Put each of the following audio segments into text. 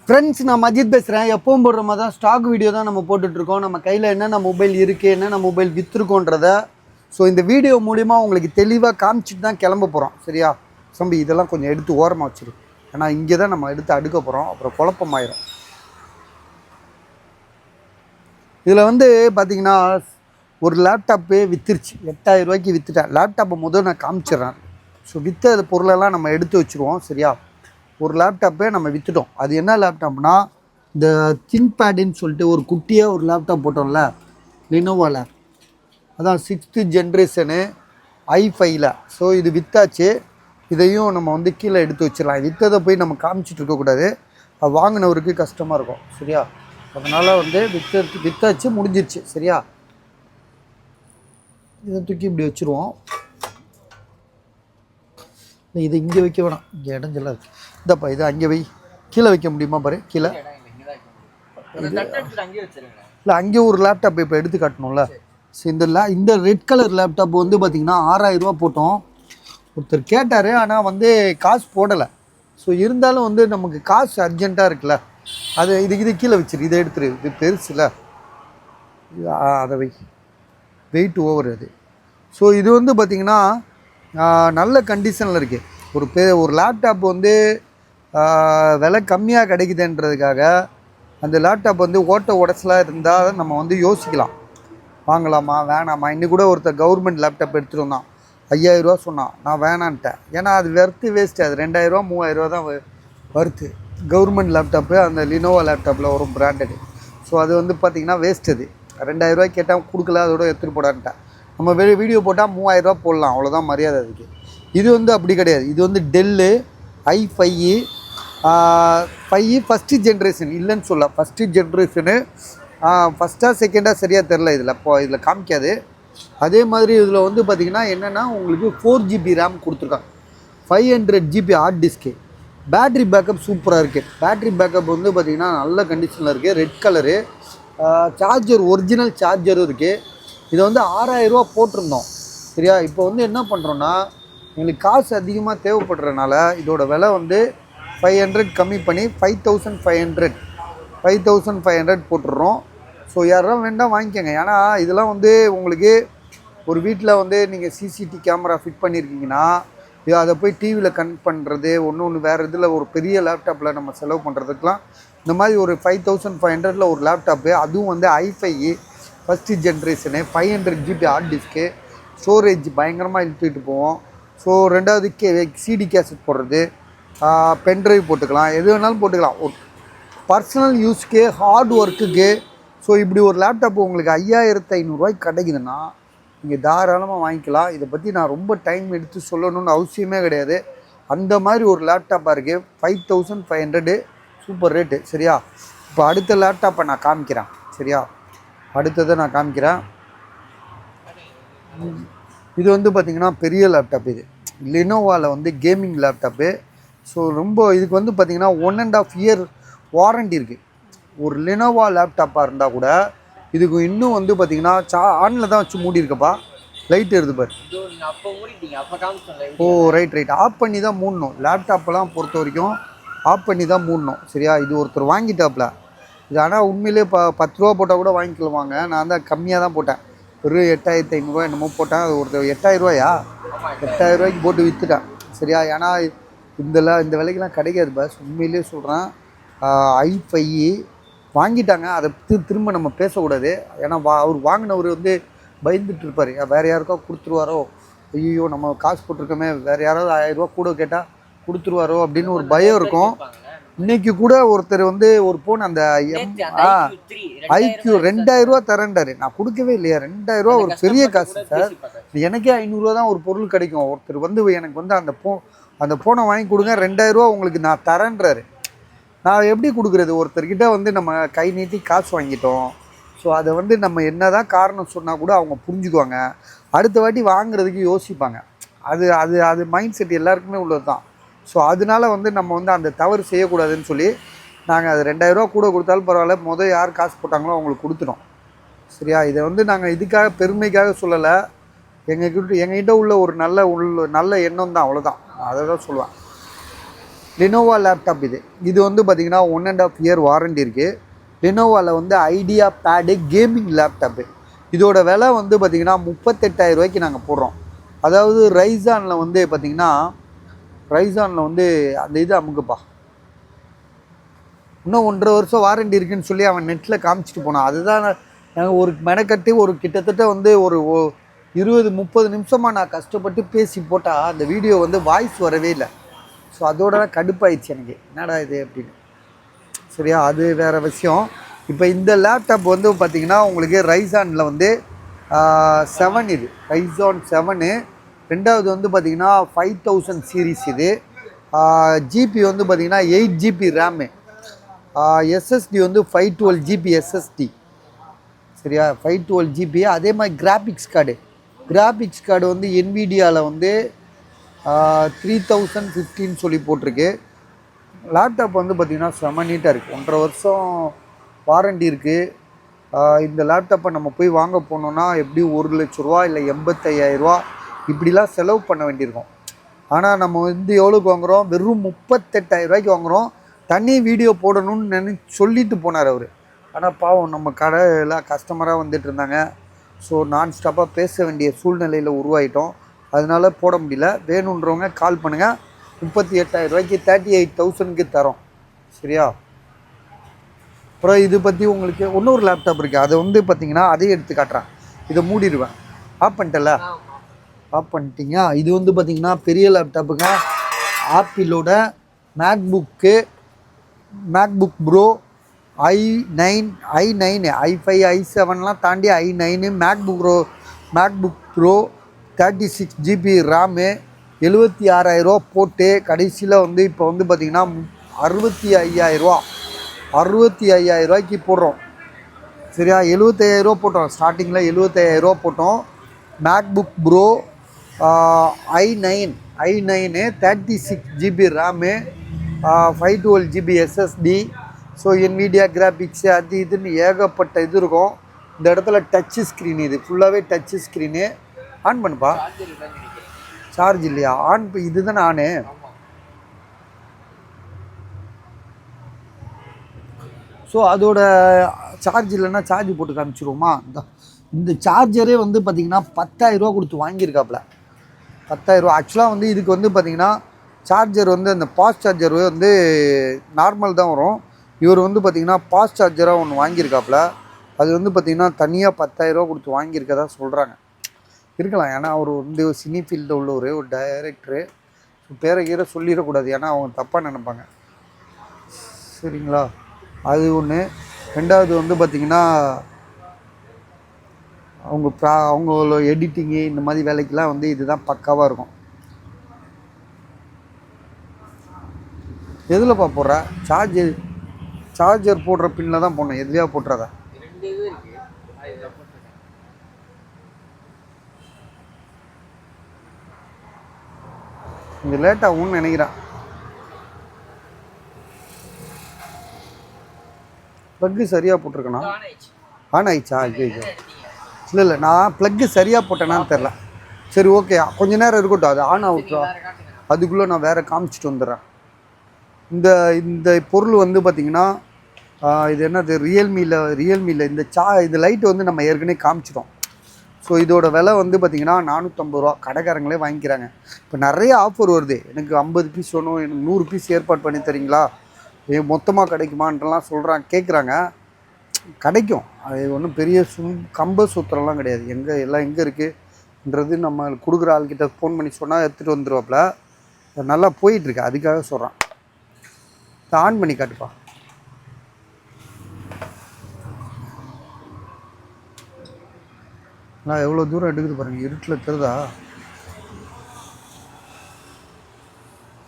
Friends, நான் மஜித் பேசுகிறேன். எப்பவும் போடுற மாதிரி தான் ஸ்டாக் வீடியோ தான் நம்ம போட்டுட்ருக்கோம். நம்ம கையில் என்னென்ன மொபைல் இருக்குது, என்னென்ன மொபைல் விற்றுருக்கோன்றத இந்த வீடியோ மூலிமா உங்களுக்கு தெளிவாக காமிச்சிட்டு தான் கிளம்ப போகிறோம். சரியா தம்பி? இதெல்லாம் கொஞ்சம் எடுத்து ஓரமாக வச்சிரு. ஏன்னா இங்கே தான் நம்ம எடுத்து அடுக்க போகிறோம், அப்புறம் குழப்பமாயிரும். இதில் பார்த்திங்கன்னா ஒரு லேப்டாப்பு விற்றுருச்சு. 8000 ரூபாய்க்கு விற்றுட்டேன். லேப்டாப்பை முதல் நான் காமிச்சிட்றேன். விற்ற பொருளெல்லாம் நம்ம எடுத்து வச்சுருவோம். சரியா? ஒரு லேப்டாப்பே நம்ம விற்றுட்டோம். அது என்ன லேப்டாப்னா, இந்த திங்க்பேடுன்னு சொல்லிட்டு ஒரு குட்டியாக ஒரு லேப்டாப் போட்டோம்ல லினோவாவில், அதான் 6th ஜென்ரேஷனு i5ல். இது விற்றாச்சு. இதையும் நம்ம கீழே எடுத்து வச்சிடலாம். விற்றதை போய் நம்ம காமிச்சிட்டு இருக்கக்கூடாது, அது வாங்கினவருக்கு கஷ்டமாக இருக்கும். சரியா? அதனால் விற்றாச்சு, முடிஞ்சிருச்சு. சரியா? இதை தூக்கி இப்படி வச்சுருவோம். இதை இங்கே வைக்க வேணாம், இங்கே இடஞ்செல்லாம் இருக்குது. இந்தப்பா இதை அங்கே வை. கீழே வைக்க முடியுமா பாரு? கீழே இல்லை, அங்கே ஒரு லேப்டாப் இப்போ எடுத்து காட்டணும்ல. இந்த ரெட் கலர் லேப்டாப் பார்த்திங்கன்னா 6000 ரூபா போட்டோம். ஒருத்தர் கேட்டார், ஆனால் காசு போடலை. இருந்தாலும் நமக்கு காசு அர்ஜென்ட்டாக இருக்குல்ல, அது இது கீழே வச்சிரு. இதை எடுத்துரு, இது பெருசுல, அதை வை. வெயிட் ஓவர் அது. இது பார்த்திங்கன்னா நல்ல கண்டிஷனில் இருக்குது. ஒரு லேப்டாப் விலை கம்மியாக கிடைக்குதுன்றதுக்காக அந்த லேப்டாப் ஓட்ட உடச்சலாக இருந்தால் நம்ம யோசிக்கலாம், வாங்கலாமா வேணாமா. இன்னும் கூட ஒருத்தர் கவர்மெண்ட் லேப்டாப் எடுத்துகிட்டு வந்தான், 5000 ரூபா சொன்னான். நான் வேணான்ட்டேன். ஏன்னா அது வேஸ்ட்டு. அது 2000 ரூபா 3000 ரூபா தான் வருது. கவர்மெண்ட் லேப்டாப்பு அந்த லினோவா லேப்டாப்பில் வரும், பிராண்டடு. அது பார்த்திங்கன்னா வேஸ்ட். அது 2000 ரூபாய்க்கு கேட்டால் கொடுக்கல, அதோட எடுத்துகிட்டு போடான்ட்டேன். நம்ம வீடியோ போட்டால் 3000 ரூபா போடலாம், அவ்வளோதான் மரியாதை அதுக்கு. இது அப்படி கிடையாது. இது டெல்லு i5 ஃபஸ்ட்டு ஜென்ரேஷன். இல்லைன்னு சொல்ல, ஃபஸ்ட்டு ஜென்ரேஷனு. ஃபஸ்ட்டாக செகண்டாக சரியாக தெரில, இதில் காமிக்காது. அதே மாதிரி இதில் பார்த்திங்கன்னா என்னென்னா, உங்களுக்கு 4GB ரேம் கொடுத்துருக்காங்க, 500 GB hard disk. Battery backup சூப்பராக இருக்குது. பேட்ரி பேக்கப் பார்த்திங்கன்னா நல்ல கண்டிஷனில் இருக்குது. Red colour. சார்ஜர் ஒரிஜினல் சார்ஜரும் இருக்குது. இதை 6000 ரூபா போட்டிருந்தோம். சரியா? இப்போ என்ன பண்ணுறோன்னா, எங்களுக்கு காசு அதிகமாக தேவைப்படுறதுனால இதோட விலை 500 கம்மி பண்ணி 5500 போட்டுடுறோம். யாரும் வேண்டாம் வாங்கிக்கோங்க. ஏன்னா இதெல்லாம் உங்களுக்கு ஒரு வீட்டில் நீங்கள் சிசிடிவி கேமரா ஃபிட் பண்ணியிருக்கீங்கன்னா, அதை போய் டிவியில் கனெக்ட் பண்ணுறது, ஒன்று வேறு இதில் ஒரு பெரிய லேப்டாப்பில் நம்ம செலவு பண்ணுறதுக்கெலாம் இந்த மாதிரி ஒரு 5500 ஒரு லேப்டாப்பு. அதுவும் i5 first generation, 500 GB hard disk, storage பயங்கரமாக இழுத்துக்கிட்டு போவோம். ரெண்டாவது சிடி கேசட் போடுறது, பென்ட்ரைவ் போட்டுக்கலாம், எது வேணாலும் போட்டுக்கலாம். ஒரு பர்சனல் யூஸ்க்கு, ஹார்ட் ஒர்க்குக்கு. இப்படி ஒரு லேப்டாப் உங்களுக்கு 5500 ரூபாய்க்கு கிடைக்குதுன்னா நீங்கள் தாராளமாக வாங்கிக்கலாம். இதை பற்றி நான் ரொம்ப டைம் எடுத்து சொல்லணும்னு அவசியமே கிடையாது. அந்த மாதிரி ஒரு லேப்டாப்பாக இருக்குது. 5500 சூப்பர் ரேட்டு. சரியா? இப்போ அடுத்த லேப்டாப்பை நான் காமிக்கிறேன். சரியா? அடுத்ததை நான் காமிக்கிறேன். இது பார்த்திங்கன்னா பெரிய லேப்டாப். இது லினோவாவில் கேமிங் லேப்டாப்பு. ரொம்ப இதுக்கு பார்த்திங்கன்னா 1.5 இயர் வாரண்டி இருக்குது. ஒரு லினோவா லேப்டாப்பாக இருந்தால் கூட இதுக்கு இன்னும் பார்த்திங்கன்னா ஆனில் தான் வச்சு மூடி இருக்கப்பா. லைட் எடுத்து பாரு. ஓ ரைட். ஆஃப் பண்ணி தான் மூடணும். லேப்டாப்பெல்லாம் பொறுத்த வரைக்கும் ஆஃப் பண்ணி தான் மூடணும். சரியா? இது ஒருத்தர் வாங்கிட்டாப்புல. இது ஆனால் உண்மையிலே 10 ரூபா போட்டால் கூட வாங்கிக்கலாமாங்க. நான் தான் கம்மியாக தான் போட்டேன், ஒரு 8500 ரூபா என்னமோ போட்டேன். அது ஒருத்தர் 8000 ரூபாயா, 8000 ரூபாய்க்கு போட்டு விற்றுட்டேன். சரியா? ஏன்னா இந்த விலைக்கெல்லாம் கிடைக்காது பாஸ், உண்மையிலே சொல்கிறேன். i5 வாங்கிட்டாங்க, அதை திரும்ப நம்ம பேசக்கூடாது. ஏன்னா அவர் வாங்கினவர் பயந்துட்டு இருப்பார், வேறு யாருக்கோ கொடுத்துருவாரோ, ஐயோ நம்ம காசு போட்டிருக்கோமே, வேறு யாராவது 1000 ரூபா கூட கேட்டால் கொடுத்துருவாரோ அப்படின்னு ஒரு பயம் இருக்கும். இன்னைக்கு கூட ஒருத்தர் ஒரு ஃபோன், அந்த IQ 2000 ரூபா தரேன்டாரு. நான் கொடுக்கவே இல்லையா? 2000 ரூபா ஒரு பெரிய காசு சார். எனக்கே 500 ரூபா தான் ஒரு பொருள் கிடைக்கும். ஒருத்தர் எனக்கு அந்த ஃபோனை வாங்கி கொடுங்க, 2000 ரூபா உங்களுக்கு நான் தரேன்றாரு. நான் எப்படி கொடுக்குறது? ஒருத்தர்கிட்ட நம்ம கை நீட்டி காசு வாங்கிட்டோம். அதை நம்ம என்ன தான் காரணம் சொன்னால் கூட அவங்க புரிஞ்சுக்குவாங்க. அடுத்த வாட்டி வாங்குறதுக்கு யோசிப்பாங்க. அது மைண்ட் செட் எல்லாருக்குமே உள்ளது தான். அதனால நம்ம அந்த தவறு செய்யக்கூடாதுன்னு சொல்லி நாங்கள் அது 2000 ரூபா கூட கொடுத்தாலும் பரவாயில்ல, யார் காசு போட்டாங்களோ அவங்களுக்கு கொடுத்துட்டோம். சரியா? இதை நாங்கள் இதுக்காக பெருமைக்காக சொல்லலை. எங்ககிட்ட உள்ள ஒரு நல்ல எண்ணம் தான், அவ்வளோதான். அதை தான் சொல்லுவேன். லெனோவா லேப்டாப் இது வந்து பார்த்திங்கன்னா 1.5 இயர் வாரண்டி இருக்குது. லெனோவாவில் வந்து ஐடியா பேடு கேமிங் லேப்டாப்பு. இதோட விலை வந்து பார்த்திங்கன்னா 38,000 ரூபாய்க்கு நாங்கள் போடுறோம். அதாவது ரைசானில் வந்து பார்த்திங்கன்னா வந்து அந்த இது அமுக்குப்பா, இன்னும் 1.5 வருஷம் வாரண்டி இருக்குன்னு சொல்லி அவன் நெட்டில் காமிச்சிட்டு போனான். அதுதான் நாங்கள் ஒரு மெனக்கட்டி ஒரு கிட்டத்தட்ட வந்து ஒரு 20-30 நிமிஷமாக நான் கஷ்டப்பட்டு பேசி போட்டால் அந்த வீடியோ வந்து வாய்ஸ் வரவே இல்லை. ஸோ அதோட தான் கடுப்பாயிடுச்சு எனக்கு, என்னடா இது அப்படின்னு. சரியா, அது வேறு விஷயம். இப்போ இந்த லேப்டாப் வந்து பார்த்திங்கன்னா உங்களுக்கு ரைசானில் வந்து 7 இது ரைசான் 7. ரெண்டாவது வந்து பார்த்திங்கன்னா 5000 சீரீஸ் இது. ஜிபி வந்து பார்த்திங்கன்னா 8 GB ரேமு. எஸ்எஸ்டி வந்து 512 GB எஸ்எஸ்டி. சரியா, 512 GB. அதே மாதிரி கிராஃபிக்ஸ் கார்டு வந்து என்விடியாவில் வந்து 3015 சொல்லி போட்டிருக்கு. லேப்டாப் வந்து பார்த்திங்கன்னா செம நீட்டாக இருக்குது. 1.5 வருஷம் வாரண்டி இருக்குது. இந்த லேப்டாப்பை நம்ம போய் வாங்க போனோன்னா எப்படி 1 லட்ச ரூபா இல்லை 85,000 ரூபா இப்படிலாம் செலவு பண்ண வேண்டியிருக்கும். ஆனால் நம்ம வந்து எவ்வளோக்கு வாங்குகிறோம், வெறும் 38,000 ரூபாய்க்கு வாங்குகிறோம். தனி வீடியோ போடணும்னு சொல்லிட்டு போனார் அவர். ஆனால் பாவம் நம்ம கடையில் கஸ்டமராக வந்துட்டு இருந்தாங்க. ஸோ நான் ஸ்டாப்பாக பேச வேண்டிய சூழ்நிலையில் உருவாயிட்டோம். அதனால போட முடியல. வேணுன்றவங்க கால் பண்ணுங்கள். 38,000 ரூபாய்க்கு 38,000க்கு தரோம். சரியா. அப்புறம் இது பற்றி உங்களுக்கு இன்னொரு லேப்டாப் இருக்குது. அதை வந்து பார்த்திங்கன்னா அதையும் எடுத்து காட்டுறேன். இதை மூடிடுவேன். ஆஃப் பண்ணிட்டல, ஆஃப் பண்ணிட்டீங்க. இது வந்து பார்த்திங்கன்னா பெரிய லேப்டாப்புங்க. ஆப்பிளோட மேக்புக் ப்ரோ i9 i5 i7லாம் தாண்டி i9 MacBook bro 36 GB RAM 76,000 ரூபா போட்டு கடைசியில் வந்து இப்போ வந்து பார்த்திங்கன்னா 65,000 ரூபாய்க்கு போடுறோம். சரியா, 75,000 ரூபா போட்டோம். ஸ்டார்டிங்கில் 75,000 ரூபா போட்டோம். MacBook Pro i9 36 GB RAM 512 GB SSD. So Nvidia graphics அது இதுன்னு ஏகப்பட்ட இது இருக்கும். இந்த இடத்துல டச்சு ஸ்க்ரீன், இது ஃபுல்லாகவே டச்சு ஸ்க்ரீனு. ஆன் பண்ணுப்பா. சார்ஜ் இல்லையா? ஆன் இதுதானே ஆனு. ஸோ அதோட சார்ஜ் இல்லைன்னா சார்ஜ் போட்டு காமிச்சிருவோமா. இந்த சார்ஜரே வந்து பார்த்திங்கன்னா 10,000 ரூபா கொடுத்து வாங்கியிருக்காப்புல. 10,000 ரூபா. ஆக்சுவலாக வந்து இதுக்கு வந்து பார்த்திங்கன்னா சார்ஜர் வந்து அந்த ஃபாஸ்ட் சார்ஜர் வந்து நார்மல் தான் வரும். இவர் வந்து பார்த்திங்கன்னா ஃபாஸ்ட் சார்ஜராக ஒன்று வாங்கியிருக்காப்புல. அது வந்து பார்த்திங்கன்னா தனியாக 10,000 ரூபா கொடுத்து வாங்கியிருக்கதா சொல்கிறாங்க. இருக்கலாம், ஏன்னா அவர் வந்து சினி ஃபீல்டில் உள்ள ஒரு டைரக்டரு. பேரை கீரை சொல்லிடக்கூடாது, ஏன்னா அவங்க தப்பாக நினைப்பாங்க. சரிங்களா, அது ஒன்று. ரெண்டாவது வந்து பார்த்திங்கன்னா அவங்களோட எடிட்டிங்கு இந்த மாதிரி வேலைக்கெலாம் வந்து இதுதான் பக்காவாக இருக்கும். எதுலப்பா போடுற சார்ஜர் போடுற பின்னில் தான் போடணும். எதுலையா போட்டுறதா? இங்கே லேட்டாகும்னு நினைக்கிறேன். ப்ளக்கு சரியாக போட்டிருக்கேண்ணா. ஆன் ஆயிடுச்சா? இல்லை நான் ப்ளக்கு சரியாக போட்டேனான்னு தெரில. சரி, ஓகே, கொஞ்ச நேரம் இருக்கட்டும். அது ஆன் ஆகுட்டா, அதுக்குள்ளே நான் வேறு காமிச்சிட்டு வந்துடுறேன். இந்த பொருள் வந்து பார்த்திங்கன்னா இது என்னது, ரியல்மியில் இந்த லைட்டு வந்து நம்ம ஏற்கனவே காமிச்சிட்டோம். ஸோ இதோட விலை வந்து பார்த்திங்கன்னா 450 ரூபா. கடைக்காரங்களே வாங்கிக்கிறாங்க. இப்போ நிறைய ஆஃபர் வருது. எனக்கு 50 பீஸ் வேணும், எனக்கு 100 பீஸ் ஏற்பாடு பண்ணி தரீங்களா, மொத்தமாக கிடைக்குமான்றலாம் கேட்குறாங்க. கிடைக்கும். அது ஒன்றும் பெரிய கம்ப சூத்திரம்லாம் கிடையாது. எல்லாம் எங்கே இருக்குன்றது நம்ம கொடுக்குற ஆள்கிட்ட ஃபோன் பண்ணி சொன்னால் எடுத்துகிட்டு வந்துடுவாப்புல. நல்லா போயிட்டுருக்கு, அதுக்காக சொல்கிறேன். ஆன் பண்ணி காட்டுப்பா. நான் எவ்வளோ தூரம் எடுக்குது பாருங்கள், இருட்டில் தெரியுதா?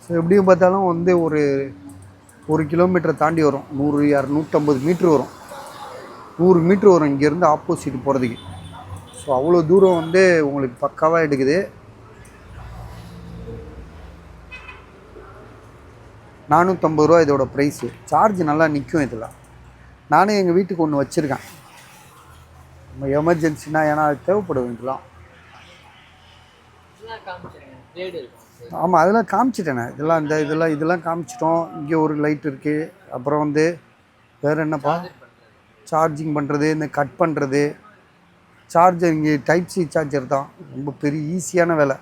ஸோ எப்படியும் பார்த்தாலும் வந்து ஒரு கிலோமீட்டரை தாண்டி வரும். 150 மீட்ரு வரும். 100 மீட்ரு வரும் இங்கேருந்து ஆப்போசிட் போகிறதுக்கு. ஸோ அவ்வளோ தூரம் வந்து உங்களுக்கு பக்காவாக எடுக்குது. 450 ரூபா இதோட ப்ரைஸு. சார்ஜ் நல்லா நிற்கும் இதில். நானே எங்கள் வீட்டுக்கு ஒன்று வச்சுருக்கேன், நம்ம எமர்ஜென்சினா, ஏன்னா அது தேவைப்படும் இதெல்லாம். ஆமாம் அதெல்லாம் காமிச்சிட்டேண்ணே. இதெல்லாம் காமிச்சிட்டோம். இங்கே ஒரு லைட் இருக்குது. அப்புறம் வந்து வேறு என்னப்பா, சார்ஜிங் பண்ணுறது, இந்த கட் பண்ணுறது, சார்ஜர் இங்கே டைப் சி சார்ஜர் தான், ரொம்ப பெரிய ஈஸியான வேலை.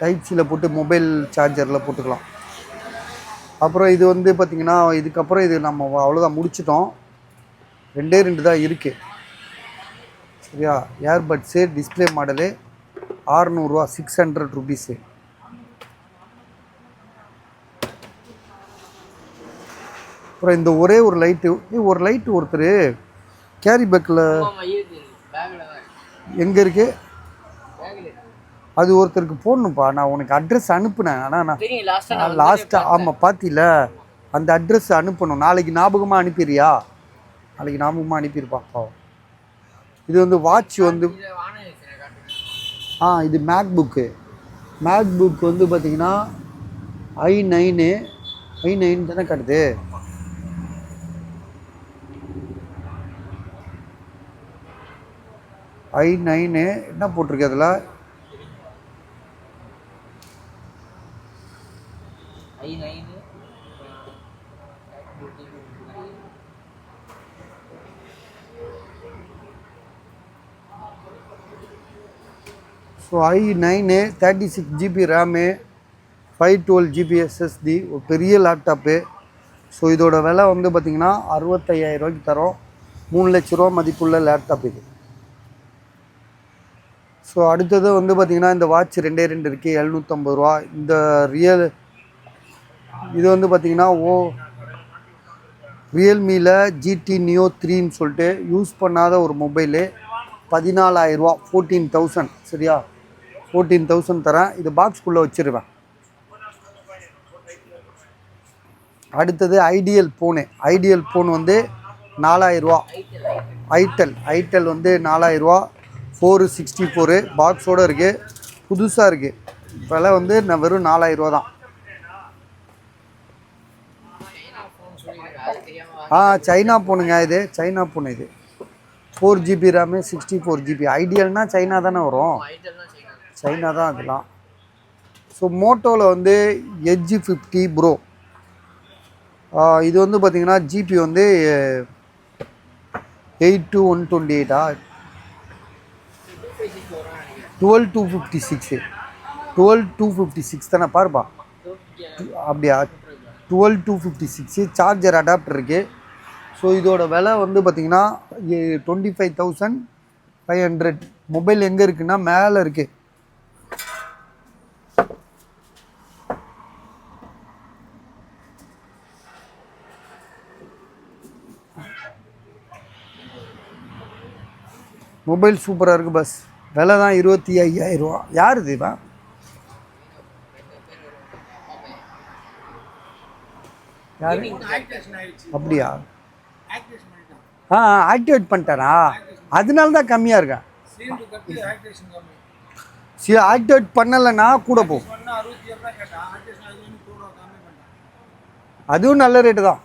டைப் சியில் போட்டு மொபைல் சார்ஜரில் போட்டுக்கலாம். அப்புறம் இது வந்து பார்த்திங்கன்னா இதுக்கப்புறம் இது நம்ம அவ்வளோதான் முடிச்சிட்டோம். 2 தான் இருக்குது சரியா. ஏர்பட்ஸு டிஸ்பிளே மாடலு 600 ரூபா, 600 ருபீஸு. அப்புறம் இந்த ஒரே ஒரு லைட்டு ஒருத்தர் கேரி பேக்கில் எங்கே இருக்குது அது ஒருத்தருக்கு போடணும்ப்பா. நான் உனக்கு அட்ரஸ் அனுப்புனேன். ஆனால் நான் லாஸ்ட்டாக ஆமாம் பார்த்தில அந்த அட்ரஸ் அனுப்பணும். நாளைக்கு ஞாபகமாக அனுப்பிடுறியா? நாளைக்கு ஞாபகமாக அனுப்பியிருப்பாப்பா. இது வந்து வாட்ச் வந்து இது மேக்புக் வந்து பார்த்திங்கன்னா i9 தானே காட்டுது. i9 என்ன போட்டிருக்கு அதில்? So i9 36 GB RAM, 512 GB SSD, ஒரு பெரிய லேப்டாப்பு. ஸோ இதோட விலை வந்து பார்த்திங்கன்னா 65,000 ரூபாய்க்கு தரோம். 3 லட்ச ரூபா மதிப்புள்ள லேப்டாப் இது. ஸோ அடுத்தது வந்து பார்த்திங்கன்னா இந்த வாட்ச் 2 இருக்குது, 750 ரூபா. இந்த இது வந்து பார்த்திங்கன்னா ரியல்மியில் GT Neo 3ன்னு சொல்லிட்டு யூஸ் பண்ணாத ஒரு மொபைலு, 14,000 ரூபா, 14,000 சரியா. 14,000 தரேன். இது பாக்ஸ்குள்ளே வச்சுருவேன். அடுத்தது ஐடியல் ஃபோன் வந்து 4,000 ரூபா. ஐட்டல் வந்து 4,000 ரூபா, 464 பாக்ஸோடு இருக்குது, புதுசாக இருக்குது. விலை வந்து நான் வெறும் 4,000 ரூபா தான். சைனா ஃபோனுங்க இது, சைனா ஃபோனு இது. 4 GB ரேமு, 64 GB. ஐடியல்னா சைனா தானே வரும், சைனா தான் அதெல்லாம். ஸோ மோட்டோவில் வந்து எட்ஜ் 50 ப்ரோ. இது வந்து பார்த்திங்கன்னா ஜிபி வந்து 82128 12256 தானே பாருப்பா. அப்படியா, 12256. சார்ஜர் அடாப்டர் இருக்குது. ஸோ இதோட விலை வந்து பார்த்திங்கன்னா 25,500. மொபைல் எங்கே இருக்குன்னா மேலே இருக்குது. மொபைல் சூப்பராக இருக்குது பஸ். விலை தான் 25,000 ரூபா. யார் இது இவன்? யார்? அப்படியா? ஆக்டிவேட் பண்ணிட்டாரா? அதனால தான் கம்மியாக இருக்கா. சரி, ஆக்டிவேட் பண்ணலைன்னா கூட போகும். அதுவும் நல்ல ரேட்டு தான்.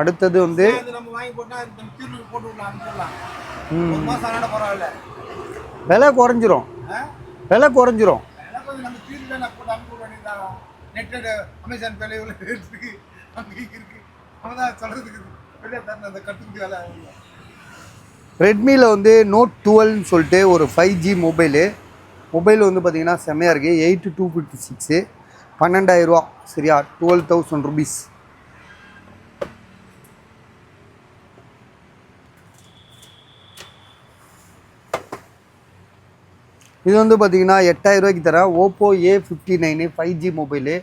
அடுத்தது வந்து விலை குறைஞ்சிரும். ரெட்மியில் வந்து நோட் 12ன்னு சொல்லிட்டு ஒரு 5G மொபைல் வந்து பார்த்திங்கன்னா செம்மையாக இருக்குது. 8256, 12,000 ரூபா சரியா, 12,000 ருபீஸ். இது வந்து பார்த்திங்கன்னா 8,000 ரூபாய்க்கு தரேன். Oppo A59 5G mobile.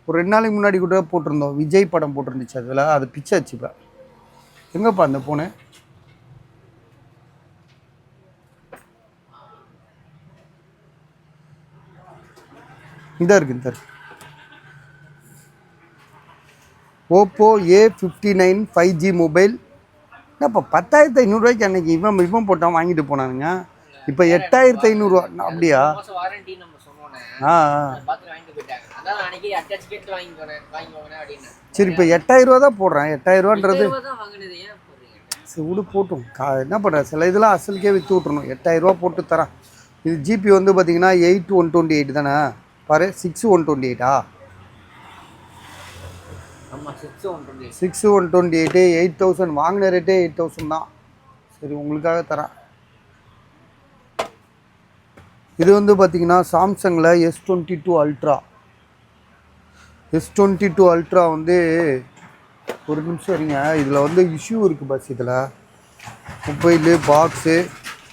ஒரு 2 நாளைக்கு முன்னாடி கூட போட்டிருந்தோம், விஜய் படம் போட்டிருந்துச்சு அதில். அது பிச்சை வச்சுப்பேன். எங்கப்பா அந்த ஃபோனு? இந்த இருக்கு. Oppo A59 5G mobile. என்னப்பா 10,500 ரூபாய்க்கு அன்றைக்கி இவன் போட்டான் வாங்கிட்டு போனானுங்க. இப்போ 8,500 ரூபா. அப்படியா? சரி, இப்போ 8,000 ரூபா தான் போடுறேன். 8,000 ரூபான்றது சரி விடு போட்டும். என்ன பண்ணுறேன், சில இதெல்லாம் அசலுக்கே விற்று விட்றணும். 8,000 ரூபா போட்டு தரேன். இது ஜிபி வந்து பார்த்தீங்கன்னா 8,128 தானே பாரு. 6,128 ஆமாம் 6,128 6,128 8,000 வாங்கின ரேட்டே 8,000 தான். சரி உங்களுக்காக தரேன். இது வந்து பார்த்தீங்கன்னா சாம்சங்கில் S22 அல்ட்ரா. S22 அல்ட்ரா வந்து ஒரு நிமிஷம் இருங்க. இதில் வந்து இஷ்யூ இருக்குது பஸ். இதில் மொபைலு பாக்ஸு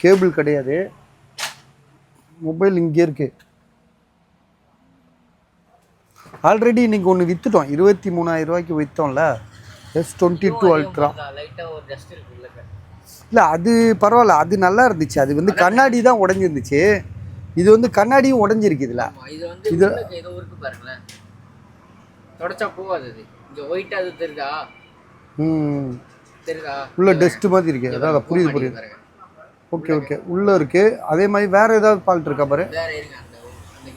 கேபிள் கிடையாது. மொபைல் இங்கே இருக்குது. ஆல்ரெடி இன்றைக்கி ஒன்று விற்றுட்டோம். 23,000 ரூபாய்க்கு விற்றோம்ல S22 அல்ட்ரா. இல்லை அது பரவாயில்ல, அது நல்லா இருந்துச்சு. அது வந்து கண்ணாடி தான் உடஞ்சிருந்துச்சு. இது வந்து கண்ணாடியும் உடஞ்சிருக்கு. இதில் இது ஏதோ இருக்கு பாருங்களேன், தொடச்சா போகாது. அது இங்கே ஒயிட்டாக அது தெரியுதா? தெரியுதா? உள்ள டஸ்ட் மாதிரி இருக்கு. அதான் புரியுது. ஓகே ஓகே உள்ளே இருக்குது. அதே மாதிரி வேறு ஏதாவது ஃபால்ட் இருக்கா பாரு.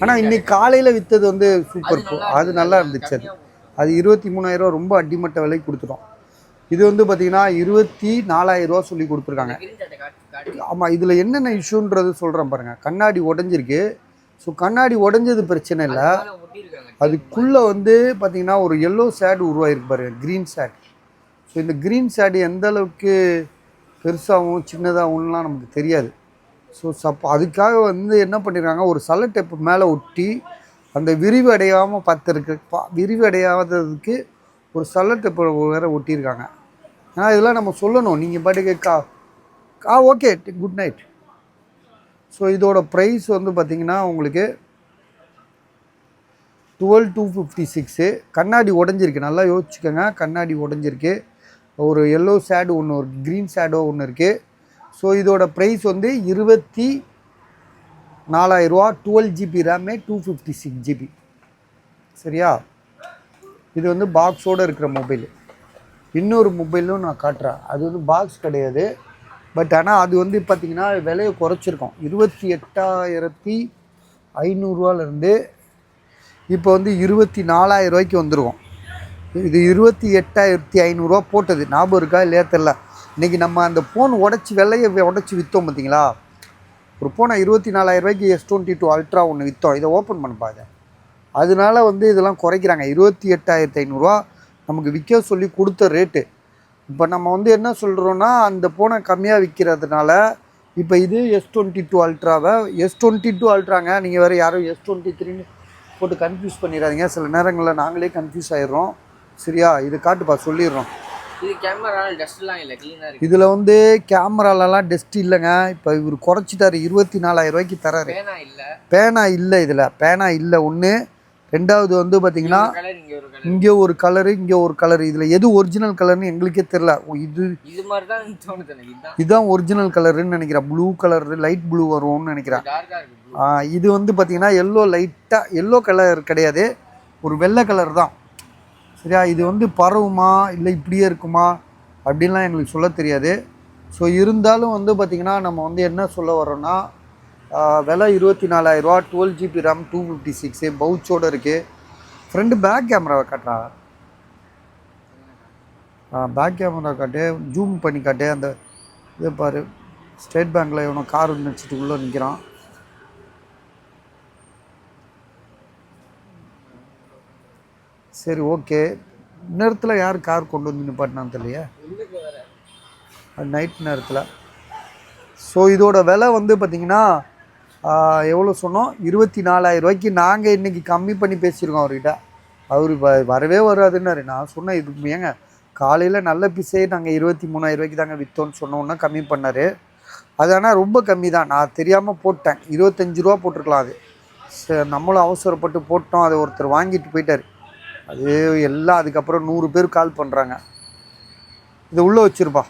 ஆனால் இன்னைக்கு காலையில் விற்றது வந்து சூப்பர். அது நல்லா இருந்துச்சு. அது 23,000 ரூபா ரொம்ப அடிமட்ட விலைக்கு கொடுத்துட்டோம். இது வந்து பார்த்தீங்கன்னா 24,000 ரூபா சொல்லி கொடுத்துருக்காங்க. ஆமாம், இதில் என்னென்ன இஷ்யூன்றது சொல்கிறேன் பாருங்கள். கண்ணாடி உடஞ்சிருக்கு. ஸோ கண்ணாடி உடஞ்சது பிரச்சனை இல்லை. அதுக்குள்ளே வந்து பார்த்தீங்கன்னா ஒரு எல்லோ ஷேடு உருவாயிருக்கு பாருங்கள், க்ரீன் ஷேட். ஸோ இந்த க்ரீன் ஷேடு எந்த அளவுக்கு பெருசாகவும் சின்னதாகவும்லாம் நமக்கு தெரியாது. ஸோ அதுக்காக வந்து என்ன பண்ணியிருக்காங்க, ஒரு சல டேப்பு மேலே ஒட்டி அந்த விரிவு அடையாமல் விரிவு அடையாததுக்கு ஒரு சல டேப்பு வேறு ஒட்டியிருக்காங்க. ஏன்னா இதெல்லாம் நம்ம சொல்லணும். நீங்கள் பாட்டுக்கு ஓகே குட் நைட். ஸோ இதோட ப்ரைஸ் வந்து பார்த்திங்கன்னா உங்களுக்கு 12,256. கண்ணாடி உடஞ்சிருக்கு, நல்லா யோசிச்சுக்கோங்க. கண்ணாடி உடஞ்சிருக்கு. ஒரு எல்லோ ஷேடு ஒன்று, ஒரு க்ரீன் ஷேடோ ஒன்று இருக்குது. ஸோ இதோட ப்ரைஸ் வந்து 24,000 ரூபா. 12 GB ரேமு, 256 GB. சரியா? இது வந்து பாக்ஸோடு இருக்கிற மொபைலு. இன்னொரு மொபைலும் நான் காட்டுறேன். அது வந்து பாக்ஸ் கிடையாது. பட் ஆனால் அது வந்து பார்த்திங்கன்னா விலையை குறைச்சிருக்கோம். 28,500 ரூபாலேருந்து இப்போ வந்து 24,000 ரூபாய்க்கு வந்துருக்கும். இது 28,500 ரூபா போட்டது ஞாபகம் இருக்கா இல்லையா தெரில. இன்றைக்கி நம்ம அந்த ஃபோன் விலையை உடச்சி விற்றோம் பார்த்தீங்களா. ஒரு ஃபோனை 24,000 ரூபாய்க்கு S22 அல்ட்ரா ஒன்று விற்றோம். இதை ஓப்பன் பண்ணப்பாங்க. அதனால வந்து இதெல்லாம் குறைக்கிறாங்க. 28,500 ரூபா நமக்கு விற்க சொல்லி கொடுத்த ரேட்டு. இப்போ நம்ம வந்து என்ன சொல்கிறோன்னா, அந்த ஃபோனை கம்மியாக விற்கிறதுனால இப்போ இது S22 அல்ட்ராவை S22 அல்ட்ராங்க. நீங்கள் வேறு யாரும் S23ன்னு போட்டு கன்ஃபியூஸ் பண்ணிடாதீங்க. சில நேரங்களில் நாங்களே கன்ஃபியூஸ் ஆகிடுறோம். சரியா? இது காட்டுப்பா, சொல்லிடுறோம். இது கேமரால டஸ்ட்லாம் இல்லை, க்ளீனாக இருக்குது. இதில் வந்து கேமராலலாம் டஸ்ட் இல்லைங்க. இப்போ இவர் குறைச்சிட்டாரு, 24,000 ரூபாய்க்கு தராரு. பேனா இல்லை, இதில் பேனா இல்லை ஒன்று. ரெண்டாவது வந்து பார்த்தீங்கன்னா இங்கே ஒரு கலரு, இங்கே ஒரு கலரு. இதில் எது ஒரிஜினல் கலர்னு எங்களுக்கே தெரில. இது மாதிரி தான் தோணுது எனக்கு. இதுதான் ஒரிஜினல் கலருன்னு நினைக்கிறேன். ப்ளூ கலர், லைட் ப்ளூ வரும்னு நினைக்கிறேன். இது வந்து பார்த்தீங்கன்னா எல்லோ, லைட்டாக எல்லோ கலர் கிடையாது, ஒரு வெள்ளை கலர் தான். சரியா? இது வந்து பரவுமா இல்லை இப்படியே இருக்குமா அப்படின்லாம் எங்களுக்கு சொல்ல தெரியாது. ஸோ இருந்தாலும் வந்து பார்த்திங்கன்னா நம்ம வந்து என்ன சொல்ல வரோன்னா, விலை 24,000 ரூபா. 12 GB ரேம், 256 பவுச்சோடு இருக்குது. ஃப்ரெண்டு பேக் கேமராவை காட்டுறா. பேக் கேமரா காட்டு, ஜூம் பண்ணி காட்டு. அந்த இதை பாரு, ஸ்டேட் பேங்க்கில் இவனை கார் வச்சுட்டு உள்ளே நிற்கிறான். சரி ஓகே. நேரத்தில் யார் கார் கொண்டு வந்து நிப்பாட்டினான்னு தெரியலையே, நைட் நேரத்தில். ஸோ இதோட விலை வந்து பார்த்திங்கன்னா எவ்வளோ சொன்னோம், 24,000 ரூபாய்க்கு. நாங்கள் இன்றைக்கி கம்மி பண்ணி பேசியிருக்கோம் அவர்கிட்ட. அவர் வரவே வராதுன்னாரு. நான் சொன்னேன், இதுக்கு ஏங்க காலையில் நல்ல பீஸே நாங்கள் 23,000 ரூபாய்க்கு தாங்க விற்றோன்னு சொன்னோன்னா கம்மி பண்ணார். அது ஆனால் ரொம்ப கம்மி தான். நான் தெரியாமல் போட்டேன். 25 ரூபா போட்டிருக்கலாம். அது நம்மளும் அவசரப்பட்டு போட்டோம். அதை ஒருத்தர் வாங்கிட்டு போயிட்டார். அது எல்லாம் அதுக்கப்புறம் 100 பேர் கால் பண்ணுறாங்க. இதை உள்ளே வச்சுருப்பா.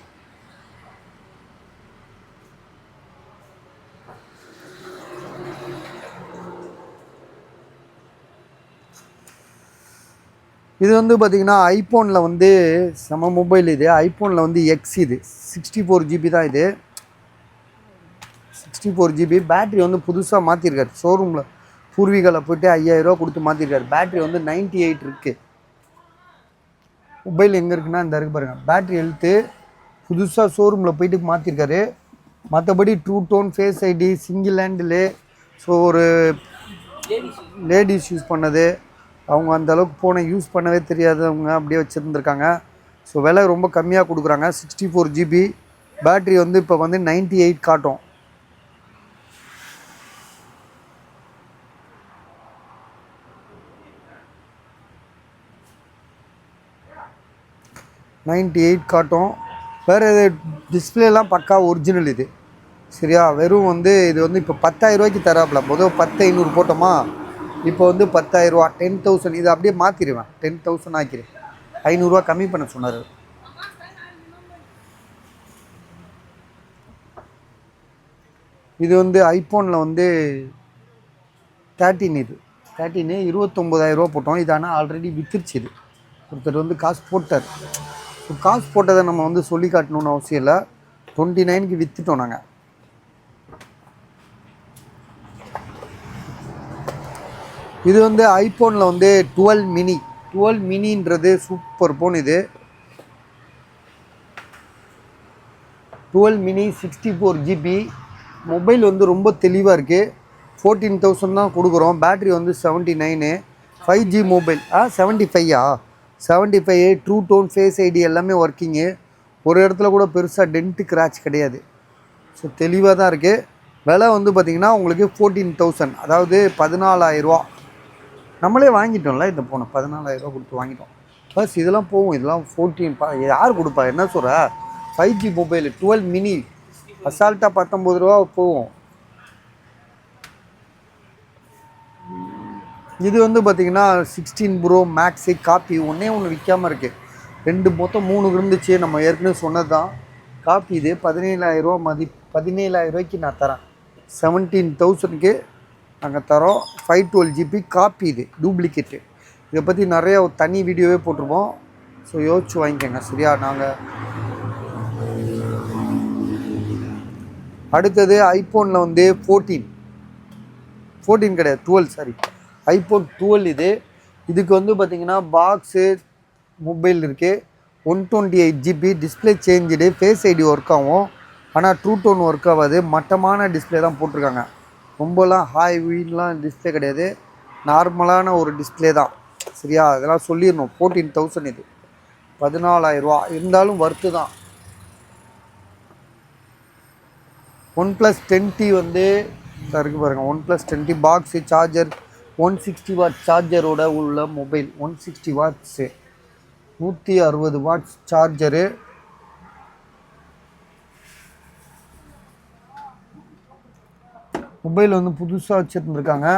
இது வந்து பார்த்திங்கன்னா ஐஃபோனில் வந்து செம மொபைல். இது ஐஃபோனில் வந்து எக்ஸ். இது 64 GB தான். இது 64 GB. பேட்ரி வந்து புதுசாக மாற்றிருக்காரு. ஷோரூமில் பூர்வீகாவில் போய்ட்டு 5,000 ரூபா கொடுத்து மாற்றிருக்காரு. பேட்ரி வந்து 98 இருக்குது. மொபைல் எங்கே இருக்குன்னா இந்த இருக்கு பாருங்கள். பேட்ரி ஹெல்த்து புதுசாக ஷோரூமில் போயிட்டு மாற்றிருக்காரு. மற்றபடி true tone, face ID, single handle. So ஒரு லேடிஸ் யூஸ் பண்ணது, அவங்க அந்த அளவுக்கு ஃபோனை யூஸ் பண்ணவே தெரியாதவங்க அப்படியே வச்சுருந்துருக்காங்க. ஸோ விலை ரொம்ப கம்மியாக கொடுக்குறாங்க. 64 GB. பேட்ரி வந்து இப்போ வந்து 98 காட்டும். வேறு டிஸ்பிளேலாம் பக்கா ஒரிஜினல் இது. சரியா? வெறும் வந்து இது வந்து இப்போ 10,000 ரூபாய்க்கு தராப்புல. முதல் 10,500 போட்டோமா, இப்போ வந்து 10,000 ரூபா, 10,000. இதை அப்படியே மாற்றிடுவேன், 10,000 ஆக்கிறேன். 500 கம்மி பண்ண சொன்னார். இது வந்து ஐஃபோனில் வந்து 13. இது 13 29,000 ரூபா போட்டோம். இது ஆனால் ஆல்ரெடி விற்றுருச்சு. இது ஒருத்தர் வந்து காசு போட்டார். ஸோ காசு போட்டதை நம்ம வந்து சொல்லி காட்டணுன்னு அவசியம் இல்லை. 29க்கு விற்றுட்டோம் நாங்கள். இது வந்து ஐஃபோனில் வந்து 12 மினின்றது சூப்பர் ஃபோன். இது 12 மினி 64 GB. மொபைல் வந்து ரொம்ப தெளிவாக இருக்குது. 14,000 தான் கொடுக்குறோம். பேட்ரி வந்து 79. 5G mobile. 75 true tone, face ID எல்லாமே ஒர்க்கிங்கு. ஒரு இடத்துல கூட பெருசாக டென்ட்டு கிராச் கிடையாது. ஸோ தெளிவாக தான் இருக்குது. விலை வந்து பார்த்திங்கன்னா உங்களுக்கு 14,000, அதாவது 14,000 ரூபா. நம்மளே வாங்கிட்டோம்ல இந்த ஃபோனை, 14,000 ரூபா கொடுத்து வாங்கிட்டோம். பஸ் இதெல்லாம் போகும். இதெல்லாம் 14 யார் கொடுப்பா? என்ன சொல்கிற? 5G மொபைல் 12 மினி அசால்ட்டாக 19 ரூபா போகும். இது வந்து பார்த்திங்கன்னா 16 ப்ரோ மேக்ஸு காப்பி ஒன்றே ஒன்று விற்காமல் இருக்குது. மொத்தம் 3 இருந்துச்சு. நம்ம ஏற்கனவே சொன்னது தான். காப்பி இது 17,000 ரூபா 17,000 ரூபாய்க்கு நான் தரேன். 17,000க்கு நாங்கள் தரோம். 512 GB காப்பி. இது டூப்ளிகேட்டு. இதை பற்றி நிறைய ஒரு தனி வீடியோவே போட்டிருப்போம். ஸோ யோசிச்சு வாங்கிக்கோங்க. சரியா? நாங்கள் அடுத்தது ஐஃபோனில் வந்து 14 கிடையாது, 12. Sorry, iPhone 12. இதுக்கு வந்து பார்த்திங்கன்னா பாக்ஸு மொபைல் இருக்குது. 128 GB. Display change, face ID work ஆகும். ஆனால் ட்ரூ டோன் ஒர்க் ஆகாது. மட்டமான டிஸ்பிளே தான் போட்டிருக்காங்க. ரொம்பலாம் ஹாய் வீல்லாம் டிஸ்பிளே கிடையாது. நார்மலான ஒரு டிஸ்பிளே தான். சரியா? அதெல்லாம் சொல்லிடணும். 14,000. இது 14,000 ரூபா இருந்தாலும் ஒர்த்து தான். OnePlus 10T வந்து இருக்குது பாருங்கள். OnePlus 10T box, charger, 160 watt சார்ஜரோட உள்ள mobile. 160 watts, 160 watts charger. Mobile வந்து புதுசாக வச்சுருந்துருக்காங்க.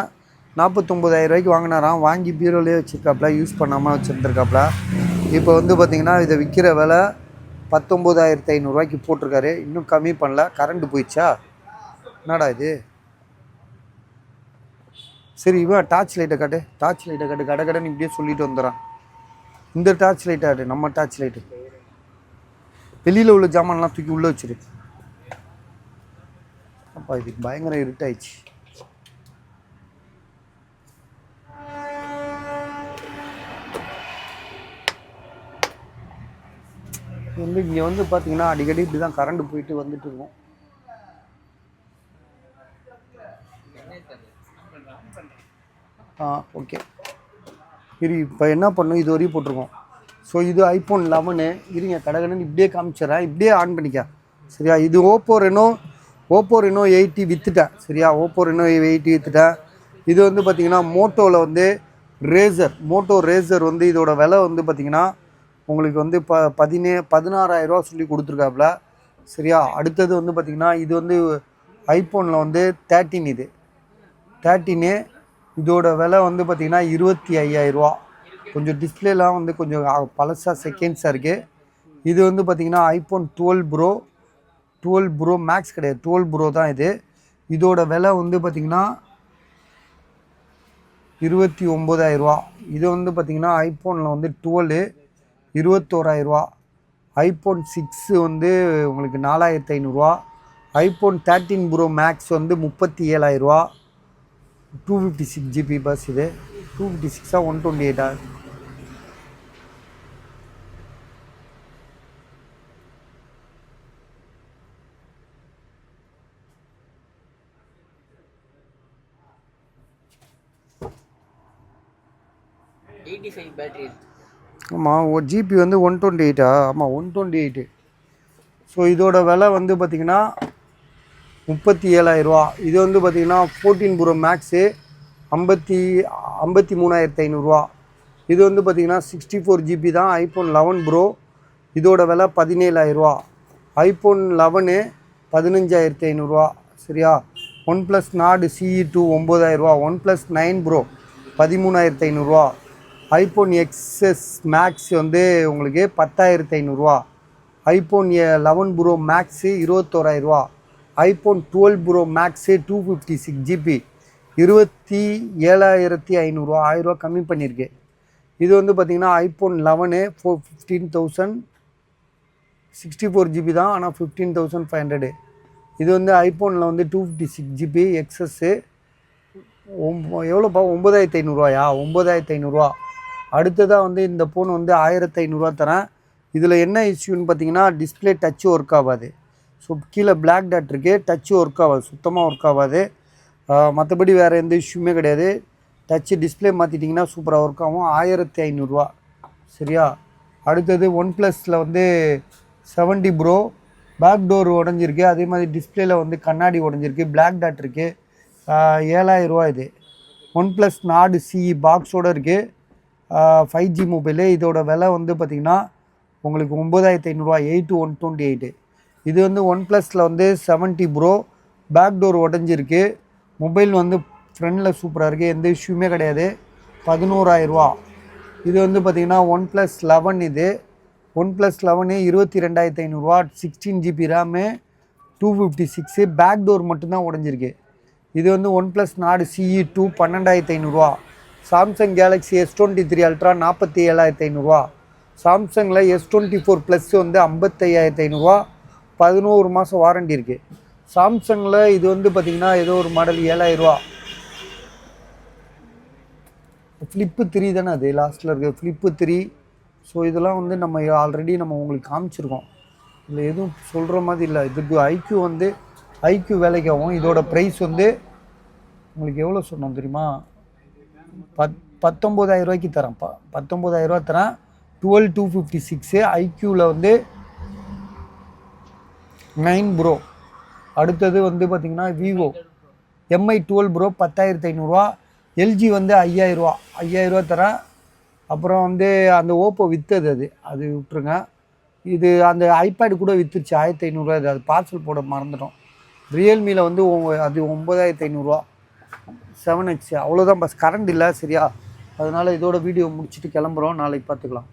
49,000 ரூபாய்க்கு வாங்கினாராம். வாங்கி பீரோலேயே வச்சுருக்காப்புல, யூஸ் பண்ணாமல் வச்சுருந்துருக்காப்புல. இப்போ வந்து பார்த்திங்கன்னா இதை விற்கிற விலை 19,500 ரூபாய்க்கு போட்டிருக்காரு. இன்னும் கம்மி பண்ணல. கரண்ட் போயிடுச்சா என்னடா இது? சரி, இவன் டார்ச் லைட்டை காட்டு. கடைன்னு இப்படியே சொல்லிட்டு வந்துடுறான். இந்த டார்ச் லைட் ஆடு, நம்ம டார்ச் லைட்டு. வெளியில் உள்ள ஜாமான்லாம் தூக்கி உள்ளே வச்சிரு. அப்பா இது பயங்கர இருட்டாயிடுச்சு. வந்து இங்கே வந்து பார்த்தீங்கன்னா அடிக்கடி இப்படி தான் கரண்ட் போயிட்டு வந்துட்டு இருக்கும். ஓகே. சரி, இப்போ என்ன பண்ணும்? இது வரையும் போட்டிருக்கோம். ஸோ இது ஐஃபோன் 11. இருங்க, கடைன்னு இப்படியே காமிச்சிடறேன். இப்படியே ஆன் பண்ணிக்க. சரியா? இது ஓப்போ ரெனோ 80 விற்றுட்டேன். சரியா? Oppo Reno 80 விற்றுட்டேன். இது வந்து பார்த்திங்கன்னா மோட்டோவில் வந்து மோட்டோ ரேசர் வந்து இதோட விலை வந்து பார்த்திங்கன்னா உங்களுக்கு வந்து 16,000 ரூபா சொல்லி கொடுத்துருக்காப்புல. சரியா? அடுத்தது வந்து பார்த்திங்கன்னா இது வந்து ஐஃபோனில் வந்து 13. இது 13. இதோட விலை வந்து பார்த்திங்கன்னா 25,000 ரூபா. கொஞ்சம் டிஸ்பிளேலாம் வந்து கொஞ்சம் பழசாக செகண்ட்ஸாக இருக்குது. இது வந்து பார்த்திங்கன்னா ஐஃபோன் 12 ப்ரோ மேக்ஸ் கிடையாது, 12 ப்ரோ தான் இது. இதோட விலை வந்து பார்த்திங்கன்னா 29,000 ரூபா. இது வந்து பார்த்திங்கன்னா ஐஃபோனில் வந்து 12 21,000 ரூபா. ஐஃபோன் 6 வந்து உங்களுக்கு 4,500 ரூபா. ஐஃபோன் 13 ப்ரோ மேக்ஸ் வந்து 37,000 ரூபா. 256 GB பஸ். இது 256 128. 125 பேட்டரி. ஆமாம், ஒரு ஜிபி வந்து 128. ஆமாம் 128. ஸோ இதோட விலை வந்து பார்த்திங்கன்னா 37,000. இது வந்து பார்த்திங்கன்னா 14 ப்ரோ மேக்ஸு 53,500. இது வந்து பார்த்திங்கன்னா 64 ஜிபி தான். ஐஃபோன் 11 ப்ரோ, இதோட விலை 17,000. ஐஃபோன் 11 15,500. சரியா? One plus Nord CE2 9,000. OnePlus 9 pro 13,500. IPhone XS Max வந்து உங்களுக்கு 10,500. IPhone 11 pro max 21,000. IPhone 12 pro max 256 GB 27,500. 1000 கம்மி பண்ணியிருக்கு. இது வந்து பார்த்திங்கன்னா ஐஃபோன் 11 15,000. 64 ஜிபி தான், ஆனால் 15,500. இது வந்து ஐஃபோனில் வந்து 256 ஜிபி எக்ஸஸ்ஸு எவ்வளோப்பா? 9,500. 9,500. அடுத்ததாக வந்து இந்த ஃபோன் வந்து 1,500 தரேன். இதில் என்ன இஷ்யூன்னு பார்த்தீங்கன்னா டிஸ்பிளே டச்சு ஒர்க் ஆகாது. ஸோ கீழே பிளாக் டாட் இருக்குது, டச்சு ஒர்க் ஆகாது, சுத்தமாக ஒர்க் ஆகாது. மற்றபடி வேறு எந்த இஷ்யூமே கிடையாது. டச்சு டிஸ்பிளே மாற்றிட்டிங்கன்னா சூப்பராக ஒர்க் ஆகும். 1,500. சரியா? அடுத்தது ஒன் ப்ளஸில் வந்து 70 ப்ரோ பேக் டோர் உடஞ்சிருக்கு. அதே மாதிரி டிஸ்பிளேயில் வந்து கண்ணாடி உடஞ்சிருக்கு, பிளாக் டாட் இருக்குது. 7,000 இது. ஒன் ப்ளஸ் நாடு CE பாக்ஸோடு இருக்குது. 5G mobile. இதோட விலை வந்து பார்த்திங்கன்னா உங்களுக்கு 9,500. 8,128. இது வந்து ஒன் ப்ளஸில் வந்து 70 ப்ரோ பேக் டோர் உடஞ்சிருக்கு. மொபைல் வந்து ஃப்ரண்டில் சூப்பராக இருக்குது, எந்த இஷ்யூமே கிடையாது. 11,000. இது வந்து பார்த்திங்கன்னா ஒன் ப்ளஸ் 11. இது OnePlus 11 22,500. 16 GB RAM 256. Back door மட்டும்தான் உடஞ்சிருக்கு. இது வந்து OnePlus Nord CE2 12,500. Samsung Galaxy S23 Ultra 47,500. சாம்சங்கில் S24 ப்ளஸ் வந்து 55,500. 11 மாதம் வாரண்டி இருக்குது. சாம்சங்கில் இது வந்து பார்த்திங்கன்னா ஏதோ ஒரு மாடல் 7,000. ஃப்ளிப்பு 3 தானே அது லாஸ்ட்டில் இருக்குது, ஃப்ளிப்பு 3. ஸோ இதெல்லாம் வந்து நம்ம ஆல்ரெடி நம்ம உங்களுக்கு காமிச்சிருக்கோம். இதில் எதுவும் சொல்கிற மாதிரி இல்லை. இதுக்கு ஐக்யூ வந்து ஐக்யூ வேலைக்கு ஆகும். இதோட ப்ரைஸ் வந்து உங்களுக்கு எவ்வளோ சொன்னோம் தெரியுமா? 19,000 தரேன்ப்பா. 19,000 தரேன். 12,256. ஐக்யூவில் வந்து 9 ப்ரோ. அடுத்தது வந்து பார்த்திங்கன்னா விவோ MI 12 ப்ரோ 10,500. LG வந்து 5,000. 5,000 தரேன். அப்புறம் வந்து அந்த ஓப்போ விற்றது அது விட்டுருங்க. இது அந்த ஐபேடு கூட விற்றுச்சு 1,500. அது பார்சல் போட மறந்துட்டோம். ரியல்மியில் வந்து அது 9,500. 7X. அவ்வளோதான் பஸ். கரண்ட் இல்லை. சரியா? அதனால் இதோட வீடியோ முடிச்சுட்டு கிளம்புறோம். நாளைக்கு பார்த்துக்கலாம்.